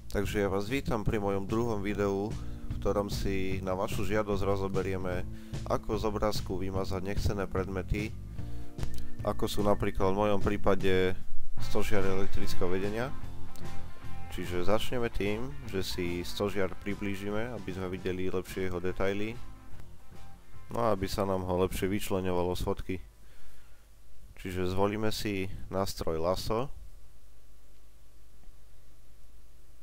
Takže ja vás vítam pri mojom druhom videu, v ktorom si na vašu žiadosť rozoberieme, ako z obrázku vymazať nechcené predmety, ako sú napríklad v mojom prípade stožiar elektrického vedenia. Čiže začneme tým, že si stožiar priblížime, aby sme videli lepšie jeho detaily, no a aby sa nám ho lepšie vyčleňovalo z fotky. Čiže zvolíme si nástroj lasso.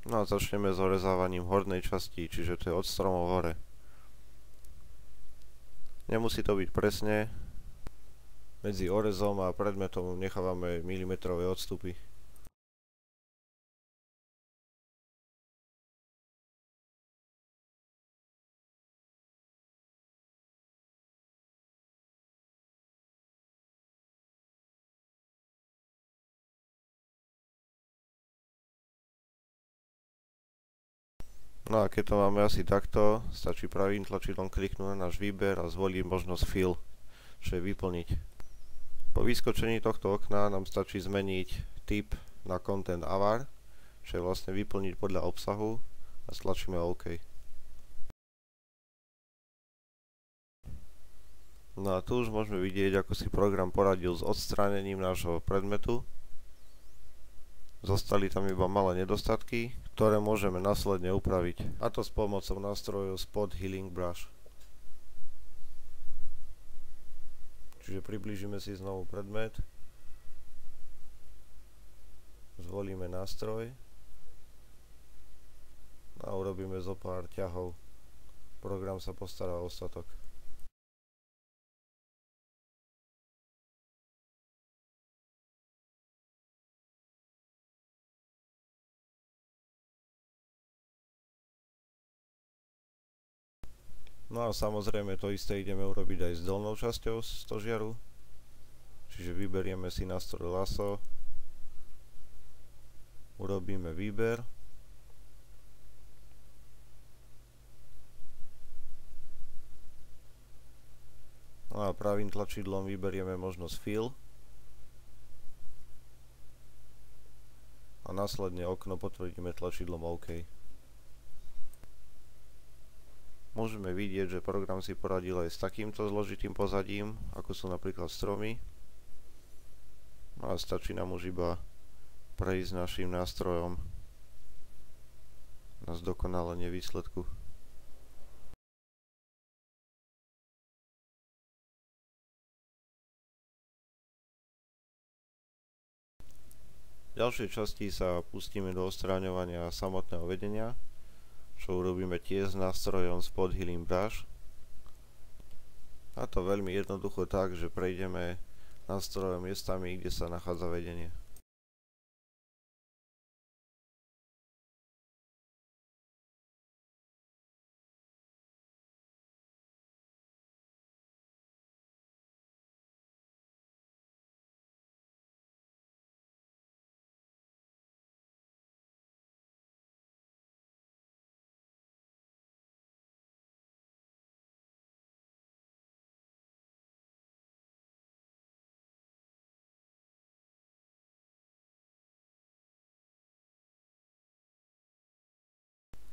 No a začneme s orezávaním hornej časti, čiže to je od stromov hore. Nemusí to byť presne. Medzi orezom a predmetom nechávame milimetrové odstupy. No a keď to máme asi takto, stačí pravým tlačidlom kliknúť na náš výber a zvoliť možnosť Fill, čo je vyplniť. Po vyskočení tohto okna nám stačí zmeniť typ na Content Aware, čo je vlastne vyplniť podľa obsahu, a stlačíme OK. No a tu už môžeme vidieť, ako si program poradil s odstránením nášho predmetu. Zostali tam iba malé nedostatky, ktoré môžeme následne upraviť, a to s pomocou nástroju Spot Healing Brush. Čiže priblížime si znovu predmet, zvolíme nástroj a urobíme zo pár ťahov. Program sa postará o ostatok. No a samozrejme to isté ideme urobiť aj s dolnou časťou stožiaru. Čiže vyberieme si nástroj lasso, urobíme výber no a pravým tlačidlom vyberieme možnosť Fill a následne okno potvrdíme tlačidlom OK. Môžeme vidieť, že program si poradil aj s takýmto zložitým pozadím, ako sú napríklad stromy. No a stačí nám už iba prejsť našim nástrojom na zdokonalenie výsledku. V ďalšej časti sa pustíme do odstráňovania samotného vedenia, čo urobíme tiež s nástrojom Spot Healing Brush. A to veľmi jednoducho tak, že prejdeme nástrojom miestami, kde sa nachádza vedenie.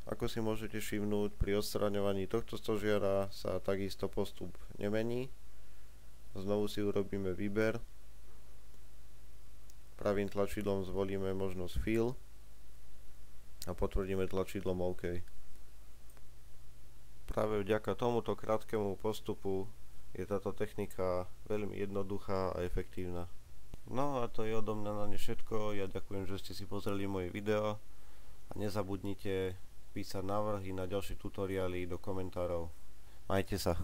Ako si môžete všimnúť, pri odstraňovaní tohto stožiara sa takisto postup nemení. Znovu si urobíme výber. Pravým tlačidlom zvolíme možnosť Fill a potvrdíme tlačidlom OK. Práve vďaka tomuto krátkemu postupu je táto technika veľmi jednoduchá a efektívna. No a to je odo mňa na ne všetko. Ja ďakujem, že ste si pozreli moje video a nezabudnite písať návrhy na ďalšie tutoriály do komentárov. Majte sa.